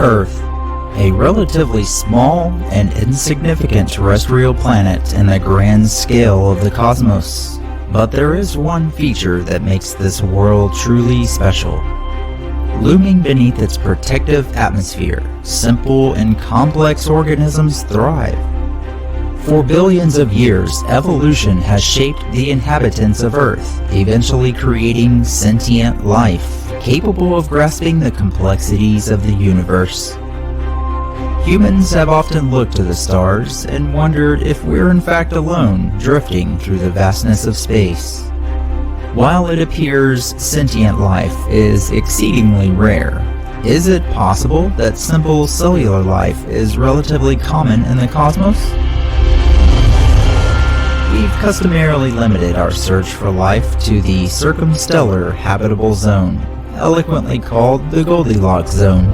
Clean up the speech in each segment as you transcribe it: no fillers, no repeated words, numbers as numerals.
Earth, a relatively small and insignificant terrestrial planet in the grand scale of the cosmos. But there is one feature that makes this world truly special. Looming beneath its protective atmosphere, simple and complex organisms thrive. For billions of years, evolution has shaped the inhabitants of Earth, eventually creating sentient life, capable of grasping the complexities of the universe. Humans have often looked to the stars and wondered if we're in fact alone, drifting through the vastness of space. While it appears sentient life is exceedingly rare, is it possible that simple cellular life is relatively common in the cosmos? We've customarily limited our search for life to the circumstellar habitable zone, eloquently called the Goldilocks zone.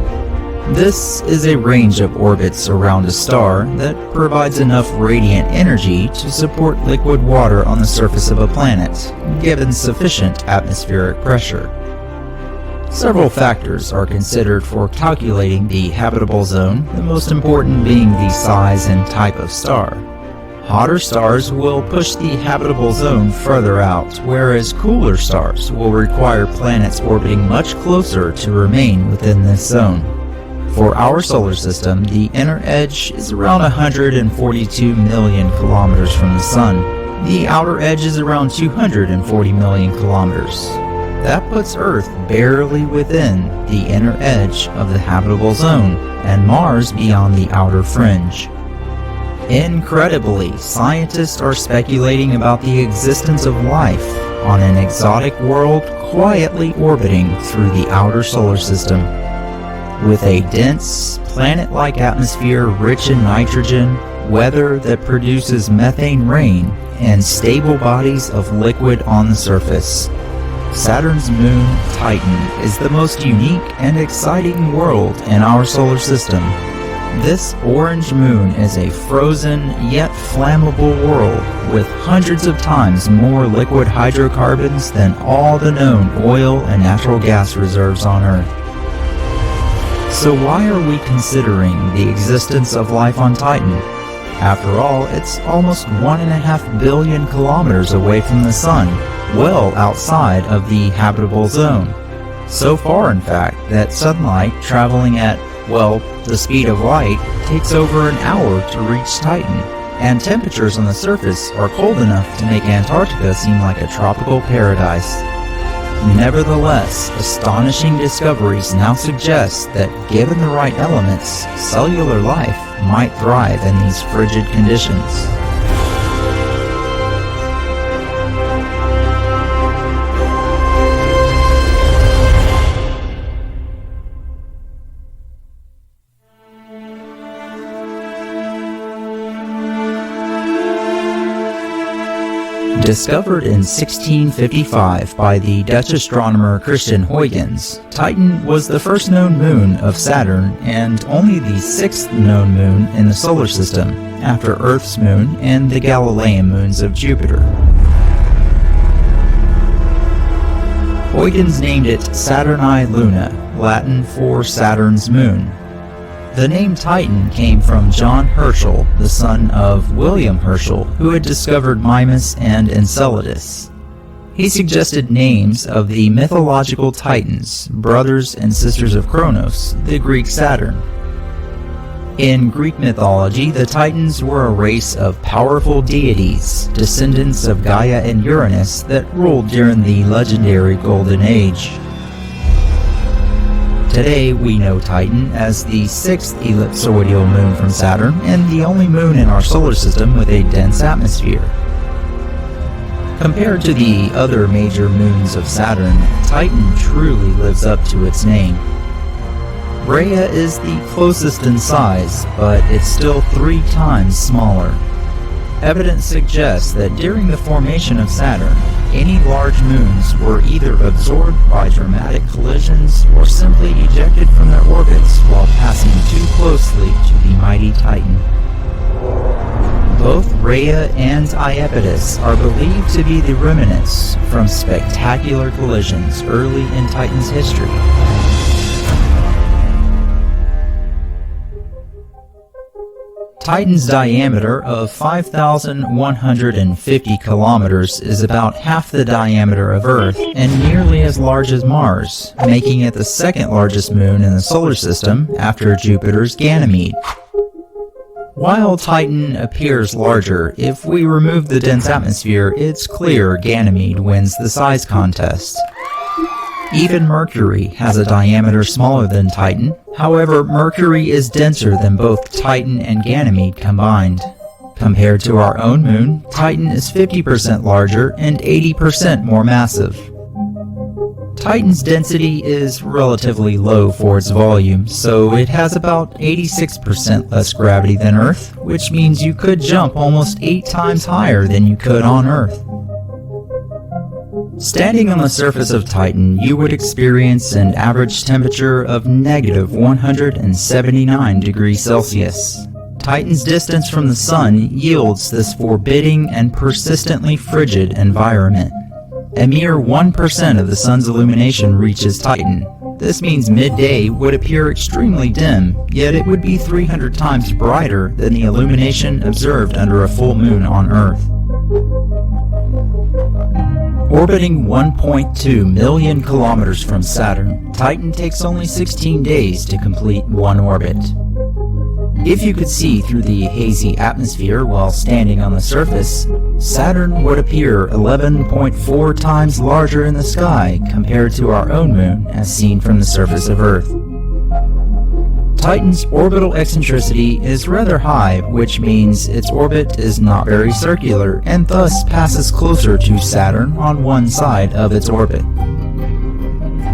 This is a range of orbits around a star that provides enough radiant energy to support liquid water on the surface of a planet, given sufficient atmospheric pressure. Several factors are considered for calculating the habitable zone, the most important being the size and type of star. Hotter stars will push the habitable zone further out, whereas cooler stars will require planets orbiting much closer to remain within this zone. For our solar system, the inner edge is around 142 million kilometers from the Sun. The outer edge is around 240 million kilometers. That puts Earth barely within the inner edge of the habitable zone, and Mars beyond the outer fringe. Incredibly, scientists are speculating about the existence of life on an exotic world quietly orbiting through the outer solar system. With a dense, planet-like atmosphere rich in nitrogen, weather that produces methane rain, and stable bodies of liquid on the surface, Saturn's moon, Titan, is the most unique and exciting world in our solar system. This orange moon is a frozen yet flammable world with hundreds of times more liquid hydrocarbons than all the known oil and natural gas reserves on Earth. So why are we considering the existence of life on Titan? After all, it's almost 1.5 billion kilometers away from the Sun, well outside of the habitable zone. So far, in fact, that sunlight traveling at, well, the speed of light takes over an hour to reach Titan, and temperatures on the surface are cold enough to make Antarctica seem like a tropical paradise. Nevertheless, astonishing discoveries now suggest that given the right elements, cellular life might thrive in these frigid conditions. Discovered in 1655 by the Dutch astronomer Christian Huygens, Titan was the first known moon of Saturn and only the sixth known moon in the solar system, after Earth's moon and the Galilean moons of Jupiter. Huygens named it Saturni Luna, Latin for Saturn's moon. The name Titan came from John Herschel, the son of William Herschel, who had discovered Mimas and Enceladus. He suggested names of the mythological Titans, brothers and sisters of Kronos, the Greek Saturn. In Greek mythology, the Titans were a race of powerful deities, descendants of Gaia and Uranus that ruled during the legendary Golden Age. Today, we know Titan as the sixth ellipsoidal moon from Saturn and the only moon in our solar system with a dense atmosphere. Compared to the other major moons of Saturn, Titan truly lives up to its name. Rhea is the closest in size, but it's still 3 times smaller. Evidence suggests that during the formation of Saturn, any large moons were either absorbed by dramatic collisions or simply ejected from their orbits while passing too closely to the mighty Titan. Both Rhea and Iapetus are believed to be the remnants from spectacular collisions early in Titan's history. Titan's diameter of 5,150 kilometers is about half the diameter of Earth and nearly as large as Mars, making it the second largest moon in the solar system after Jupiter's Ganymede. While Titan appears larger, if we remove the dense atmosphere, it's clear Ganymede wins the size contest. Even Mercury has a diameter smaller than Titan. However, Mercury is denser than both Titan and Ganymede combined. Compared to our own moon, Titan is 50% larger and 80% more massive. Titan's density is relatively low for its volume, so it has about 86% less gravity than Earth, which means you could jump almost 8 times higher than you could on Earth. Standing on the surface of Titan, you would experience an average temperature of negative 179 degrees Celsius. Titan's distance from the Sun yields this forbidding and persistently frigid environment. A mere 1% of the Sun's illumination reaches Titan. This means midday would appear extremely dim, yet it would be 300 times brighter than the illumination observed under a full moon on Earth. Orbiting 1.2 million kilometers from Saturn, Titan takes only 16 days to complete one orbit. If you could see through the hazy atmosphere while standing on the surface, Saturn would appear 11.4 times larger in the sky compared to our own moon as seen from the surface of Earth. Titan's orbital eccentricity is rather high, which means its orbit is not very circular and thus passes closer to Saturn on one side of its orbit.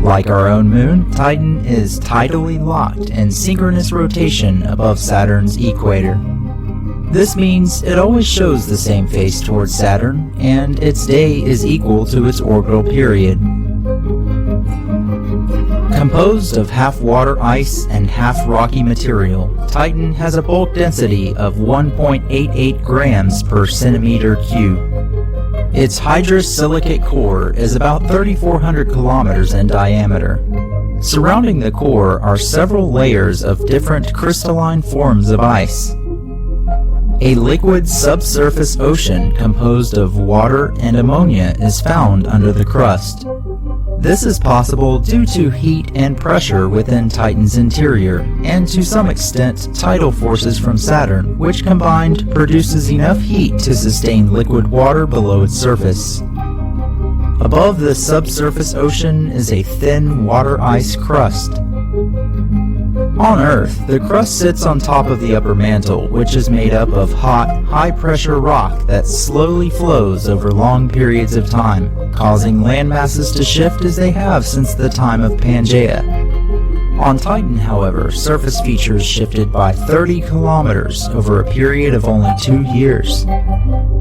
Like our own moon, Titan is tidally locked in synchronous rotation above Saturn's equator. This means it always shows the same face towards Saturn, and its day is equal to its orbital period. Composed of half water ice and half rocky material, Titan has a bulk density of 1.88 grams per centimeter cube. Its hydrous silicate core is about 3,400 kilometers in diameter. Surrounding the core are several layers of different crystalline forms of ice. A liquid subsurface ocean composed of water and ammonia is found under the crust. This is possible due to heat and pressure within Titan's interior, and to some extent tidal forces from Saturn, which combined produces enough heat to sustain liquid water below its surface. Above the subsurface ocean is a thin water ice crust. On Earth, the crust sits on top of the upper mantle, which is made up of hot, high-pressure rock that slowly flows over long periods of time, causing land masses to shift as they have since the time of Pangaea. On Titan, however, surface features shifted by 30 kilometers over a period of only 2 years.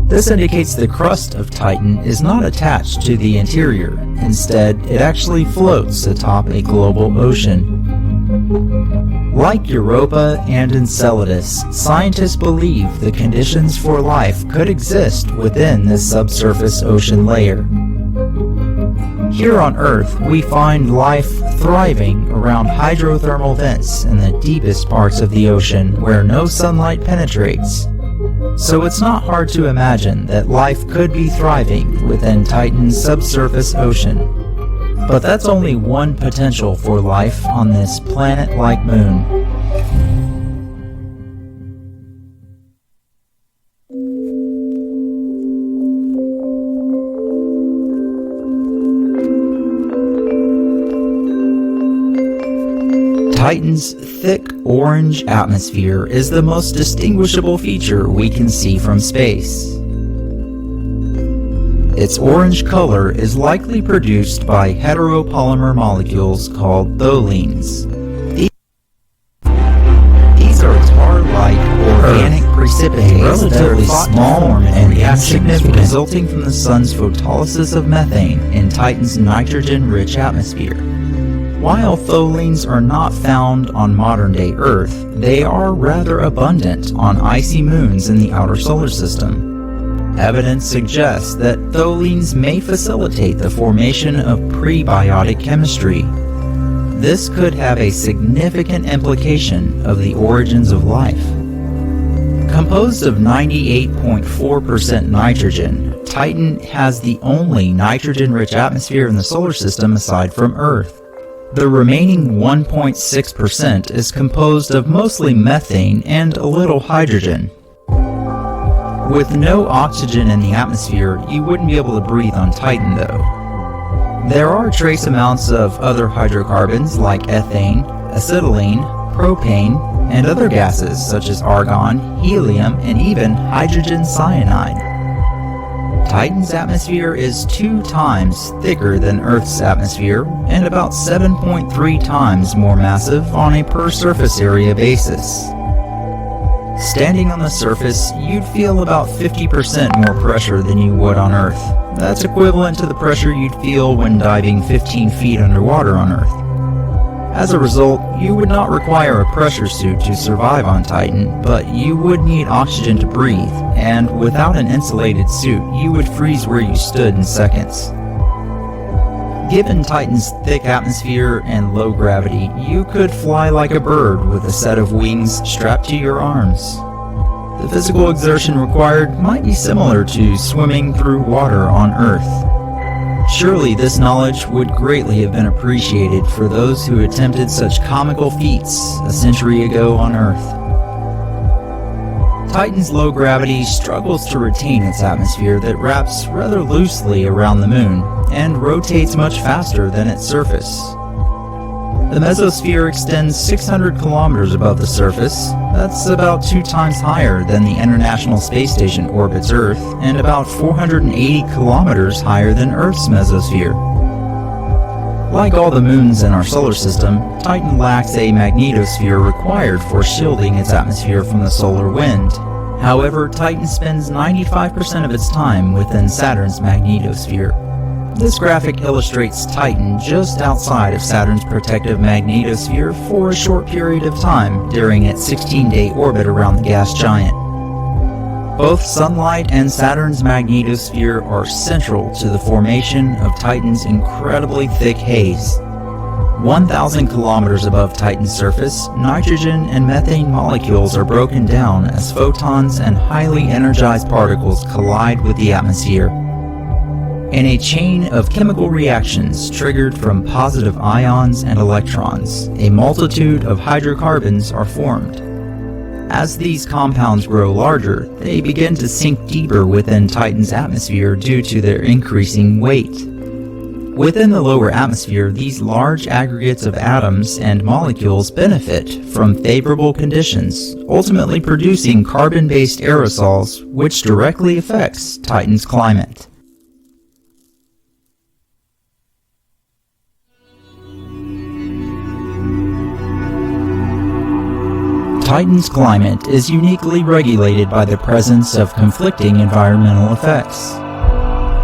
This indicates the crust of Titan is not attached to the interior. Instead, it actually floats atop a global ocean. Like Europa and Enceladus, scientists believe the conditions for life could exist within this subsurface ocean layer. Here on Earth, we find life thriving around hydrothermal vents in the deepest parts of the ocean where no sunlight penetrates. So it's not hard to imagine that life could be thriving within Titan's subsurface ocean. But that's only one potential for life on this planet-like moon. Titan's thick orange atmosphere is the most distinguishable feature we can see from space. Its orange color is likely produced by heteropolymer molecules called tholins. These are tar-like organic precipitates, relatively small and insignificant, resulting from the sun's photolysis of methane in Titan's nitrogen-rich atmosphere. While tholins are not found on modern-day Earth, they are rather abundant on icy moons in the outer solar system. Evidence suggests that tholins may facilitate the formation of prebiotic chemistry. This could have a significant implication of the origins of life. Composed of 98.4% nitrogen, Titan has the only nitrogen-rich atmosphere in the solar system aside from Earth. The remaining 1.6% is composed of mostly methane and a little hydrogen. With no oxygen in the atmosphere, you wouldn't be able to breathe on Titan though. There are trace amounts of other hydrocarbons like ethane, acetylene, propane, and other gases such as argon, helium, and even hydrogen cyanide. Titan's atmosphere is 2 times thicker than Earth's atmosphere and about 7.3 times more massive on a per surface area basis. Standing on the surface, you'd feel about 50% more pressure than you would on Earth. That's equivalent to the pressure you'd feel when diving 15 feet underwater on Earth. As a result, you would not require a pressure suit to survive on Titan, but you would need oxygen to breathe, and without an insulated suit, you would freeze where you stood in seconds. Given Titan's thick atmosphere and low gravity, you could fly like a bird with a set of wings strapped to your arms. The physical exertion required might be similar to swimming through water on Earth. Surely this knowledge would greatly have been appreciated for those who attempted such comical feats a century ago on Earth. Titan's low gravity struggles to retain its atmosphere that wraps rather loosely around the Moon and rotates much faster than its surface. The mesosphere extends 600 kilometers above the surface. That's about 2 times higher than the International Space Station orbits Earth, and about 480 kilometers higher than Earth's mesosphere. Like all the moons in our solar system, Titan lacks a magnetosphere required for shielding its atmosphere from the solar wind. However, Titan spends 95% of its time within Saturn's magnetosphere. This graphic illustrates Titan just outside of Saturn's protective magnetosphere for a short period of time during its 16-day orbit around the gas giant. Both sunlight and Saturn's magnetosphere are central to the formation of Titan's incredibly thick haze. 1,000 kilometers above Titan's surface, nitrogen and methane molecules are broken down as photons and highly energized particles collide with the atmosphere. In a chain of chemical reactions triggered from positive ions and electrons, a multitude of hydrocarbons are formed. As these compounds grow larger, they begin to sink deeper within Titan's atmosphere due to their increasing weight. Within the lower atmosphere, these large aggregates of atoms and molecules benefit from favorable conditions, ultimately producing carbon-based aerosols, which directly affects Titan's climate. Titan's climate is uniquely regulated by the presence of conflicting environmental effects.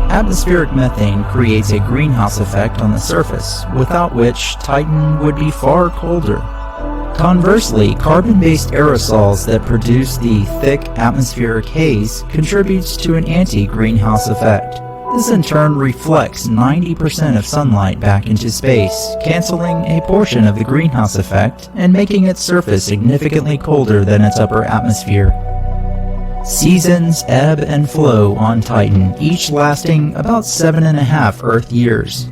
Atmospheric methane creates a greenhouse effect on the surface, without which Titan would be far colder. Conversely, carbon-based aerosols that produce the thick atmospheric haze contributes to an anti-greenhouse effect. This in turn reflects 90% of sunlight back into space, canceling a portion of the greenhouse effect and making its surface significantly colder than its upper atmosphere. Seasons ebb and flow on Titan, each lasting about 7.5 Earth years.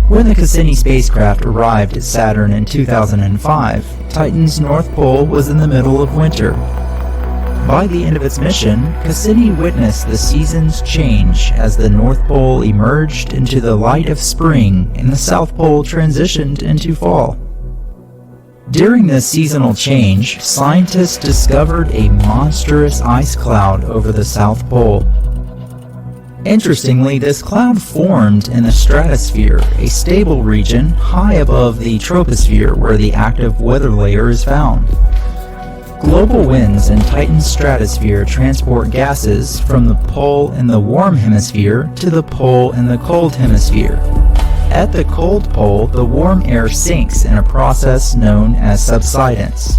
When the Cassini spacecraft arrived at Saturn in 2005, Titan's North Pole was in the middle of winter. By the end of its mission, Cassini witnessed the seasons change as the North Pole emerged into the light of spring and the South Pole transitioned into fall. During this seasonal change, scientists discovered a monstrous ice cloud over the South Pole. Interestingly, this cloud formed in the stratosphere, a stable region high above the troposphere where the active weather layer is found. Global winds in Titan's stratosphere transport gases from the pole in the warm hemisphere to the pole in the cold hemisphere. At the cold pole, the warm air sinks in a process known as subsidence.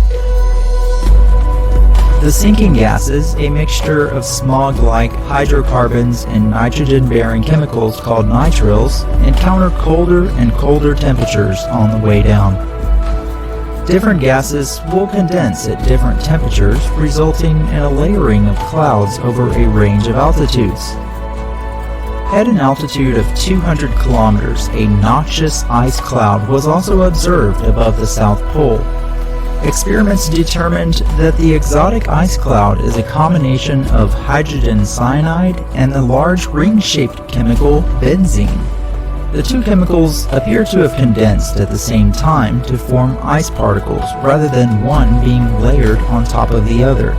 The sinking gases, a mixture of smog-like hydrocarbons and nitrogen-bearing chemicals called nitriles, encounter colder and colder temperatures on the way down. Different gases will condense at different temperatures, resulting in a layering of clouds over a range of altitudes. At an altitude of 200 kilometers, a noxious ice cloud was also observed above the South Pole. Experiments determined that the exotic ice cloud is a combination of hydrogen cyanide and the large ring-shaped chemical benzene. The two chemicals appear to have condensed at the same time to form ice particles rather than one being layered on top of the other.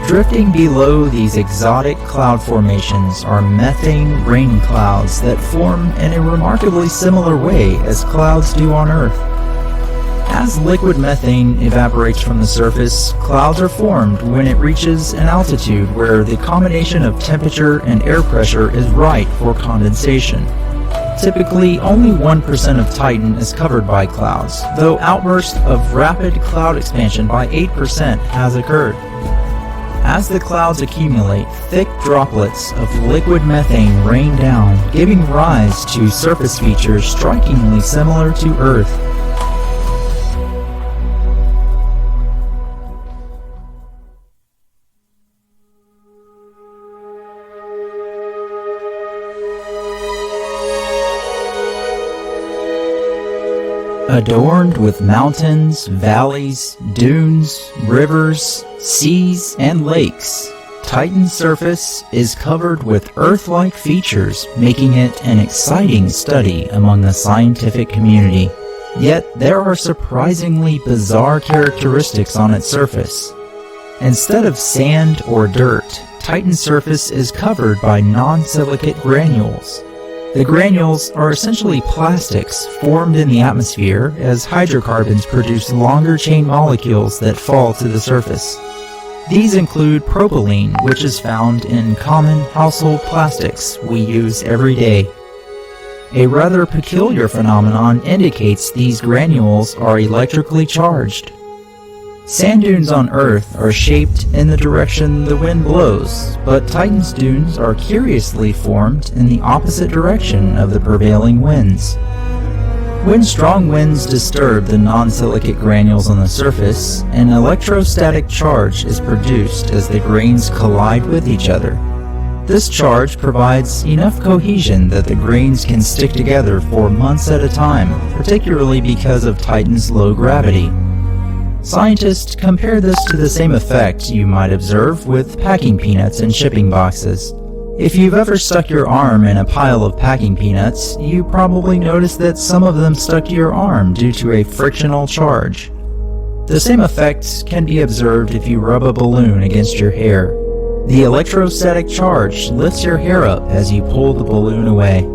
Drifting below these exotic cloud formations are methane rain clouds that form in a remarkably similar way as clouds do on Earth. As liquid methane evaporates from the surface, clouds are formed when it reaches an altitude where the combination of temperature and air pressure is right for condensation. Typically, only 1% of Titan is covered by clouds, though outbursts of rapid cloud expansion by 8% has occurred. As the clouds accumulate, thick droplets of liquid methane rain down, giving rise to surface features strikingly similar to Earth. Adorned with mountains, valleys, dunes, rivers, seas, and lakes, Titan's surface is covered with Earth-like features, making it an exciting study among the scientific community. Yet there are surprisingly bizarre characteristics on its surface. Instead of sand or dirt, Titan's surface is covered by non-silicate granules. The granules are essentially plastics formed in the atmosphere as hydrocarbons produce longer chain molecules that fall to the surface. These include propylene, which is found in common household plastics we use every day. A rather peculiar phenomenon indicates these granules are electrically charged. Sand dunes on Earth are shaped in the direction the wind blows, but Titan's dunes are curiously formed in the opposite direction of the prevailing winds. When strong winds disturb the non-silicate granules on the surface, an electrostatic charge is produced as the grains collide with each other. This charge provides enough cohesion that the grains can stick together for months at a time, particularly because of Titan's low gravity. Scientists compare this to the same effect you might observe with packing peanuts in shipping boxes. If you've ever stuck your arm in a pile of packing peanuts, you probably noticed that some of them stuck to your arm due to a frictional charge. The same effect can be observed if you rub a balloon against your hair. The electrostatic charge lifts your hair up as you pull the balloon away.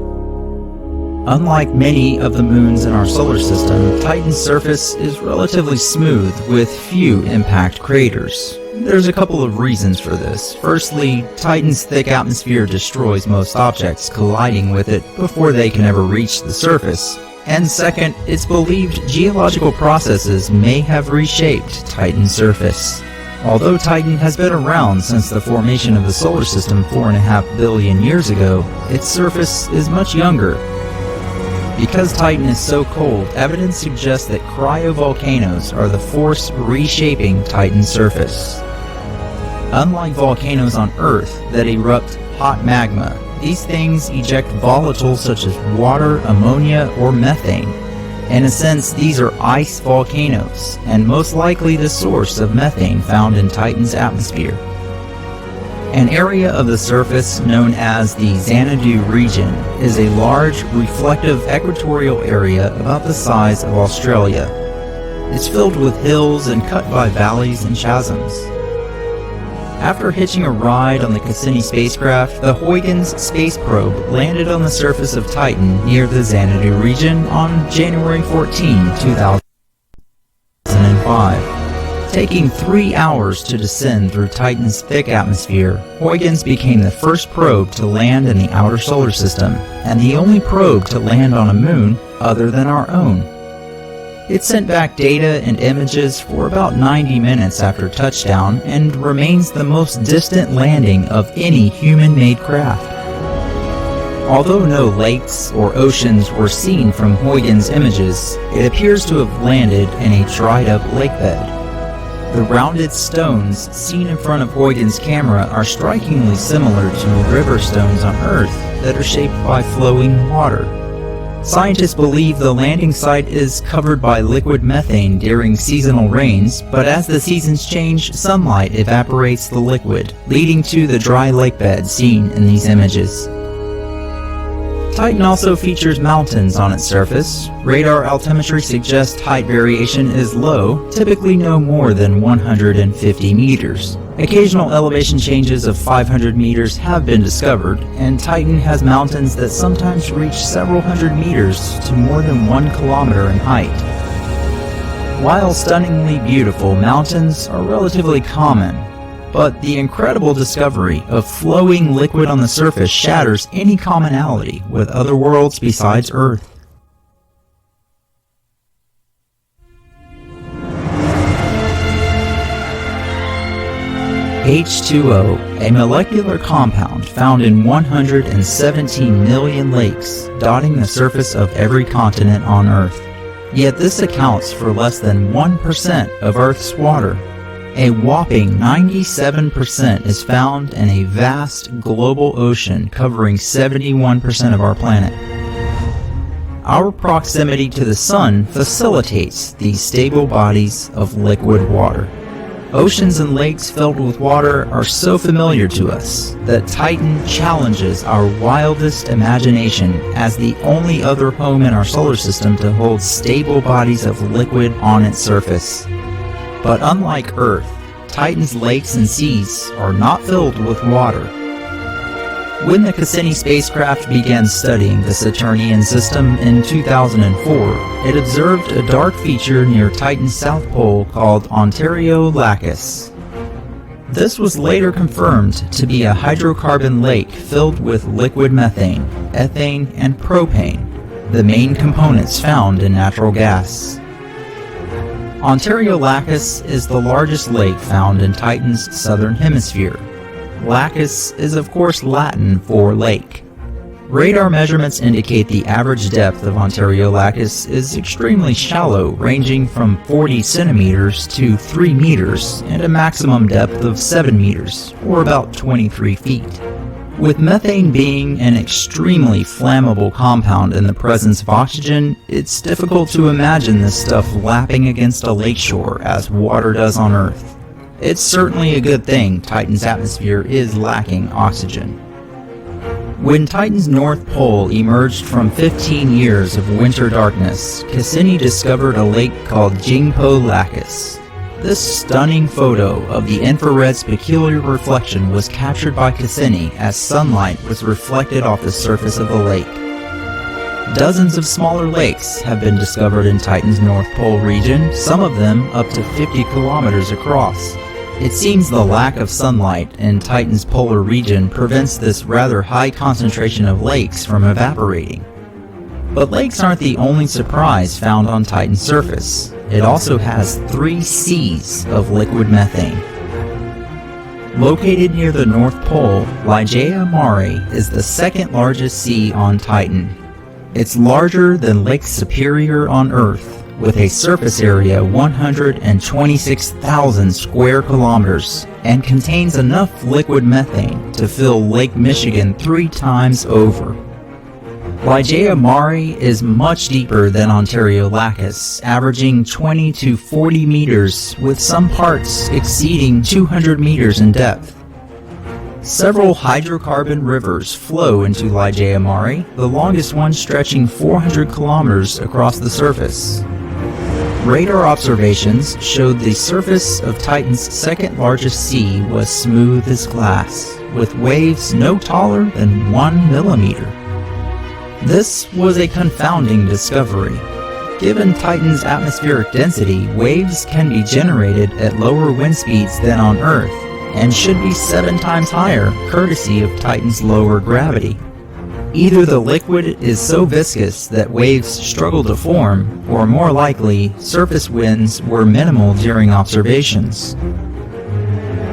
Unlike many of the moons in our solar system, Titan's surface is relatively smooth with few impact craters. There's a couple of reasons for this. Firstly, Titan's thick atmosphere destroys most objects colliding with it before they can ever reach the surface. And second, it's believed geological processes may have reshaped Titan's surface. Although Titan has been around since the formation of the solar system 4.5 billion years ago, its surface is much younger. Because Titan is so cold, evidence suggests that cryovolcanoes are the force reshaping Titan's surface. Unlike volcanoes on Earth that erupt hot magma, these things eject volatiles such as water, ammonia, or methane. In a sense, these are ice volcanoes, and most likely the source of methane found in Titan's atmosphere. An area of the surface known as the Xanadu region is a large, reflective equatorial area about the size of Australia. It's filled with hills and cut by valleys and chasms. After hitching a ride on the Cassini spacecraft, the Huygens space probe landed on the surface of Titan near the Xanadu region on January 14, 2005. Taking 3 hours to descend through Titan's thick atmosphere, Huygens became the first probe to land in the outer solar system, and the only probe to land on a moon other than our own. It sent back data and images for about 90 minutes after touchdown and remains the most distant landing of any human-made craft. Although no lakes or oceans were seen from Huygens images, it appears to have landed in a dried-up lakebed. The rounded stones seen in front of Huygens' camera are strikingly similar to river stones on Earth that are shaped by flowing water. Scientists believe the landing site is covered by liquid methane during seasonal rains, but as the seasons change, sunlight evaporates the liquid, leading to the dry lakebed seen in these images. Titan also features mountains on its surface. Radar altimetry suggests height variation is low, typically no more than 150 meters. Occasional elevation changes of 500 meters have been discovered, and Titan has mountains that sometimes reach several hundred meters to more than 1 kilometer in height. While stunningly beautiful, mountains are relatively common, but the incredible discovery of flowing liquid on the surface shatters any commonality with other worlds besides Earth. H2O, a molecular compound found in 117 million lakes dotting the surface of every continent on Earth. Yet this accounts for less than 1% of Earth's water. A whopping 97% is found in a vast global ocean covering 71% of our planet. Our proximity to the Sun facilitates these stable bodies of liquid water. Oceans and lakes filled with water are so familiar to us that Titan challenges our wildest imagination as the only other home in our solar system to hold stable bodies of liquid on its surface. But unlike Earth, Titan's lakes and seas are not filled with water. When the Cassini spacecraft began studying the Saturnian system in 2004, it observed a dark feature near Titan's south pole called Ontario Lacus. This was later confirmed to be a hydrocarbon lake filled with liquid methane, ethane, and propane, the main components found in natural gas. Ontario Lacus is the largest lake found in Titan's southern hemisphere. Lacus is of course Latin for lake. Radar measurements indicate the average depth of Ontario Lacus is extremely shallow, ranging from 40 centimeters to 3 meters, and a maximum depth of 7 meters, or about 23 feet. With methane being an extremely flammable compound in the presence of oxygen, it's difficult to imagine this stuff lapping against a lakeshore as water does on Earth. It's certainly a good thing Titan's atmosphere is lacking oxygen. When Titan's North Pole emerged from 15 years of winter darkness, Cassini discovered a lake called Jingpo Lacus. This stunning photo of the infrared's peculiar reflection was captured by Cassini as sunlight was reflected off the surface of the lake. Dozens of smaller lakes have been discovered in Titan's North Pole region, some of them up to 50 kilometers across. It seems the lack of sunlight in Titan's polar region prevents this rather high concentration of lakes from evaporating. But lakes aren't the only surprise found on Titan's surface. It also has 3 seas of liquid methane. Located near the North Pole, Ligeia Mare is the second largest sea on Titan. It's larger than Lake Superior on Earth, with a surface area 126,000 square kilometers, and contains enough liquid methane to fill Lake Michigan 3 times over. Ligeia Mare is much deeper than Ontario Lacus, averaging 20 to 40 meters, with some parts exceeding 200 meters in depth. Several hydrocarbon rivers flow into Ligeia Mare, the longest one stretching 400 kilometers across the surface. Radar observations showed the surface of Titan's second largest sea was smooth as glass, with waves no taller than 1 millimeter. This was a confounding discovery. Given Titan's atmospheric density, waves can be generated at lower wind speeds than on Earth, and should be 7 times higher, courtesy of Titan's lower gravity. Either the liquid is so viscous that waves struggle to form, or more likely, surface winds were minimal during observations.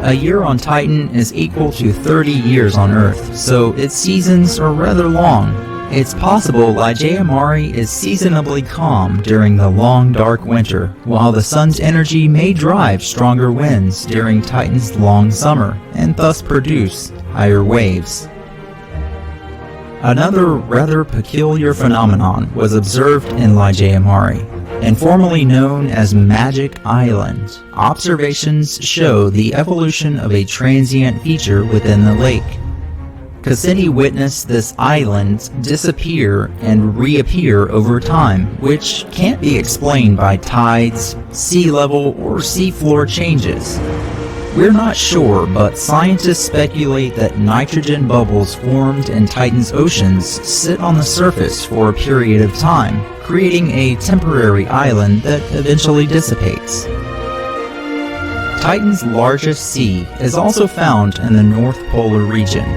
A year on Titan is equal to 30 years on Earth, so its seasons are rather long. It's possible Ligeia Mare is seasonably calm during the long dark winter, while the sun's energy may drive stronger winds during Titan's long summer, and thus produce higher waves. Another rather peculiar phenomenon was observed in Ligeia Mare, and formerly known as Magic Island. Observations show the evolution of a transient feature within the lake. Cassini witnessed this island disappear and reappear over time, which can't be explained by tides, sea level, or seafloor changes. We're not sure, but scientists speculate that nitrogen bubbles formed in Titan's oceans sit on the surface for a period of time, creating a temporary island that eventually dissipates. Titan's largest sea is also found in the North Polar region.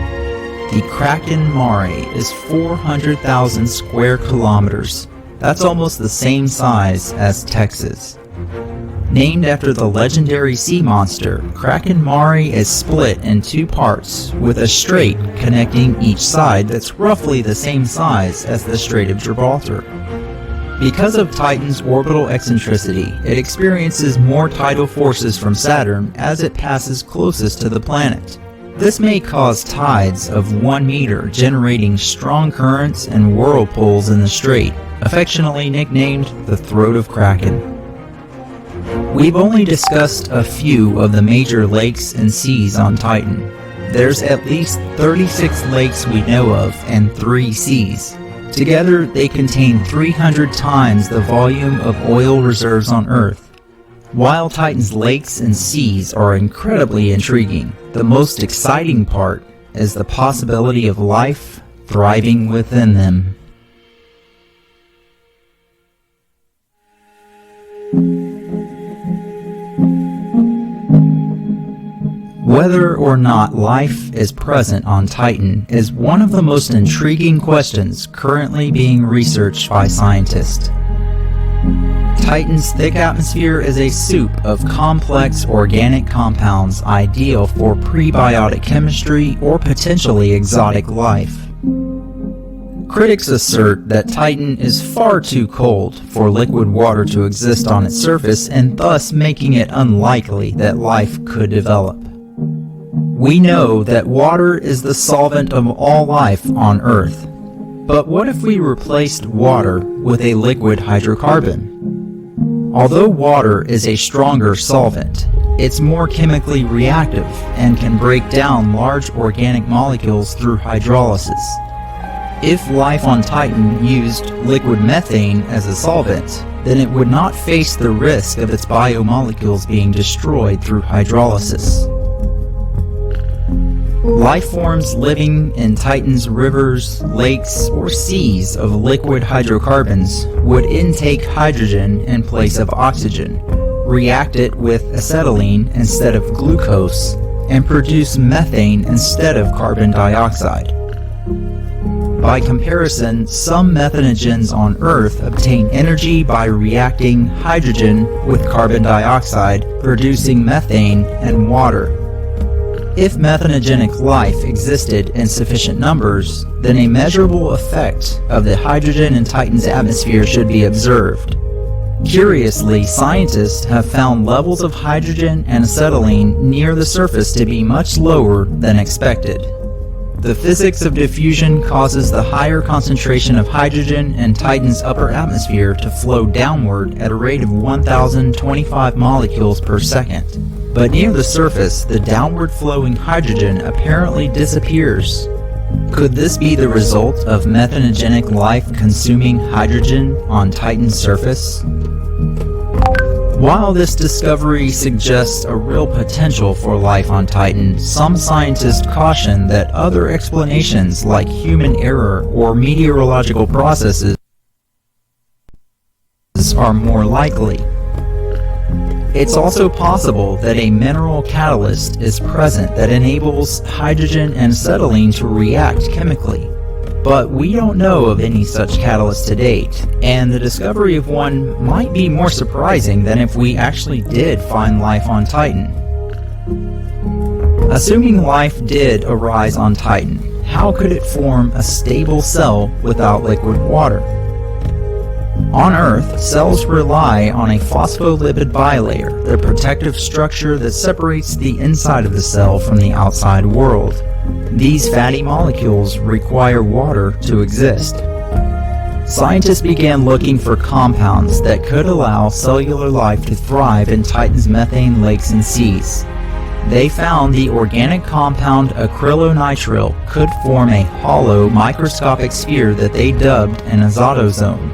The Kraken Mare is 400,000 square kilometers. That's almost the same size as Texas. Named after the legendary sea monster, Kraken Mare is split in two parts, with a strait connecting each side that's roughly the same size as the Strait of Gibraltar. Because of Titan's orbital eccentricity, it experiences more tidal forces from Saturn as it passes closest to the planet. This may cause tides of 1 meter, generating strong currents and whirlpools in the strait, affectionately nicknamed the Throat of Kraken. We've only discussed a few of the major lakes and seas on Titan. There's at least 36 lakes we know of and 3 seas. Together, they contain 300 times the volume of oil reserves on Earth. While Titan's lakes and seas are incredibly intriguing, the most exciting part is the possibility of life thriving within them. Whether or not life is present on Titan is one of the most intriguing questions currently being researched by scientists. Titan's thick atmosphere is a soup of complex organic compounds ideal for prebiotic chemistry or potentially exotic life. Critics assert that Titan is far too cold for liquid water to exist on its surface, and thus making it unlikely that life could develop. We know that water is the solvent of all life on Earth. But what if we replaced water with a liquid hydrocarbon? Although water is a stronger solvent, it's more chemically reactive and can break down large organic molecules through hydrolysis. If life on Titan used liquid methane as a solvent, then it would not face the risk of its biomolecules being destroyed through hydrolysis. Life forms living in Titan's rivers, lakes, or seas of liquid hydrocarbons would intake hydrogen in place of oxygen, react it with acetylene instead of glucose, and produce methane instead of carbon dioxide. By comparison, some methanogens on Earth obtain energy by reacting hydrogen with carbon dioxide, producing methane and water. If methanogenic life existed in sufficient numbers, then a measurable effect of the hydrogen in Titan's atmosphere should be observed. Curiously, scientists have found levels of hydrogen and acetylene near the surface to be much lower than expected. The physics of diffusion causes the higher concentration of hydrogen in Titan's upper atmosphere to flow downward at a rate of 1,025 molecules per second. But near the surface, the downward flowing hydrogen apparently disappears. Could this be the result of methanogenic life consuming hydrogen on Titan's surface? While this discovery suggests a real potential for life on Titan, some scientists caution that other explanations like human error or meteorological processes are more likely. It's also possible that a mineral catalyst is present that enables hydrogen and acetylene to react chemically. But we don't know of any such catalyst to date, and the discovery of one might be more surprising than if we actually did find life on Titan. Assuming life did arise on Titan, how could it form a stable cell without liquid water? On Earth, cells rely on a phospholipid bilayer, the protective structure that separates the inside of the cell from the outside world. These fatty molecules require water to exist. Scientists began looking for compounds that could allow cellular life to thrive in Titan's methane lakes and seas. They found the organic compound acrylonitrile could form a hollow microscopic sphere that they dubbed an azotozone.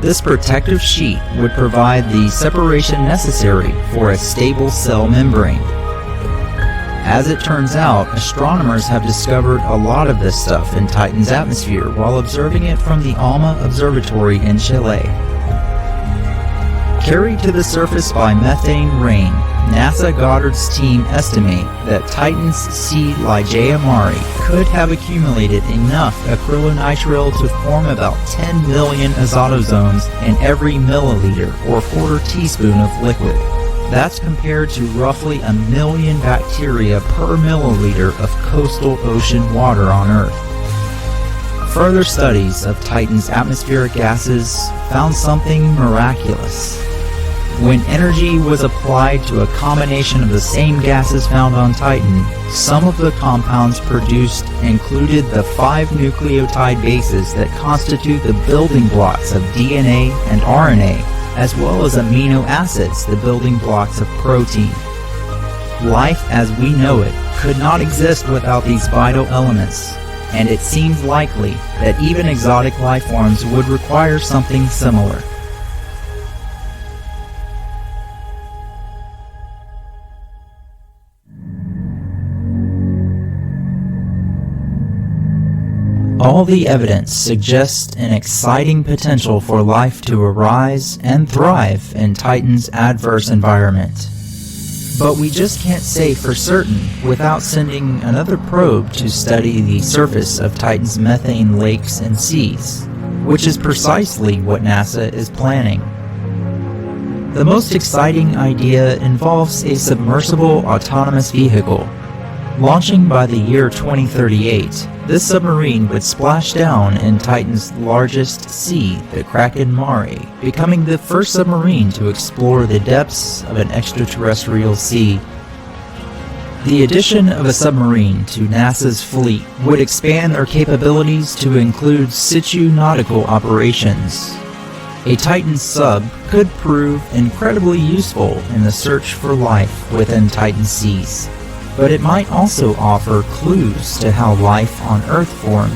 This protective sheet would provide the separation necessary for a stable cell membrane. As it turns out, astronomers have discovered a lot of this stuff in Titan's atmosphere while observing it from the ALMA Observatory in Chile. Carried to the surface by methane rain, NASA Goddard's team estimate that Titan's sea Ligeia mare could have accumulated enough acrylonitrile to form about 10 million azotozones in every milliliter or quarter teaspoon of liquid. That's compared to roughly 1 million bacteria per milliliter of coastal ocean water on Earth. Further studies of Titan's atmospheric gases found something miraculous. When energy was applied to a combination of the same gases found on Titan, some of the compounds produced included the 5 nucleotide bases that constitute the building blocks of DNA and RNA, as well as amino acids, the building blocks of protein. Life as we know it could not exist without these vital elements, and it seems likely that even exotic life forms would require something similar. All the evidence suggests an exciting potential for life to arise and thrive in Titan's adverse environment. But we just can't say for certain without sending another probe to study the surface of Titan's methane lakes and seas, which is precisely what NASA is planning. The most exciting idea involves a submersible autonomous vehicle. Launching by the year 2038, this submarine would splash down in Titan's largest sea, the Kraken Mare, becoming the first submarine to explore the depths of an extraterrestrial sea. The addition of a submarine to NASA's fleet would expand their capabilities to include situ nautical operations. A Titan sub could prove incredibly useful in the search for life within Titan seas, but it might also offer clues to how life on Earth formed.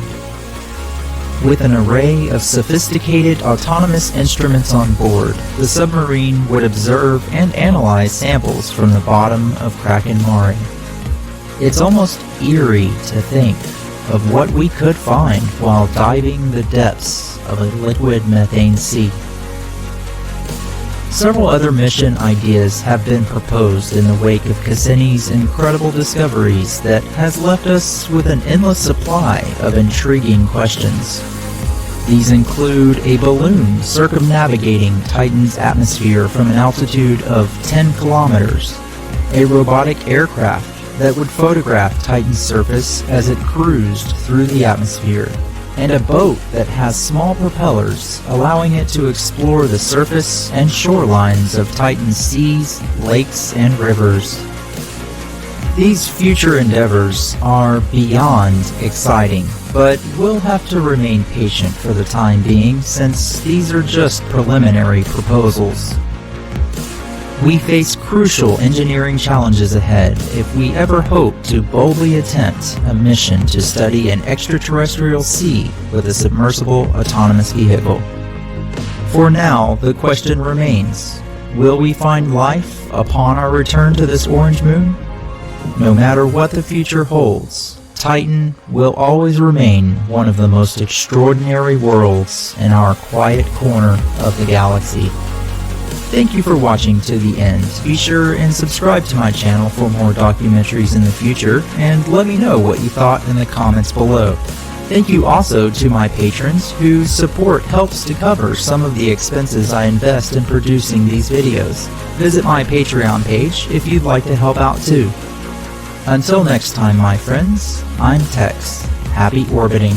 With an array of sophisticated autonomous instruments on board, the submarine would observe and analyze samples from the bottom of Kraken Mare. It's almost eerie to think of what we could find while diving the depths of a liquid methane sea. Several other mission ideas have been proposed in the wake of Cassini's incredible discoveries that has left us with an endless supply of intriguing questions. These include a balloon circumnavigating Titan's atmosphere from an altitude of 10 kilometers, a robotic aircraft that would photograph Titan's surface as it cruised through the atmosphere, and a boat that has small propellers, allowing it to explore the surface and shorelines of Titan's seas, lakes, and rivers. These future endeavors are beyond exciting, but we'll have to remain patient for the time being since these are just preliminary proposals. We face crucial engineering challenges ahead if we ever hope to boldly attempt a mission to study an extraterrestrial sea with a submersible autonomous vehicle. For now, the question remains, will we find life upon our return to this orange moon? No matter what the future holds, Titan will always remain one of the most extraordinary worlds in our quiet corner of the galaxy. Thank you for watching to the end. Be sure and subscribe to my channel for more documentaries in the future, and let me know what you thought in the comments below. Thank you also to my patrons whose support helps to cover some of the expenses I invest in producing these videos. Visit my Patreon page if you'd like to help out too. Until next time, my friends, I'm Tex. Happy orbiting.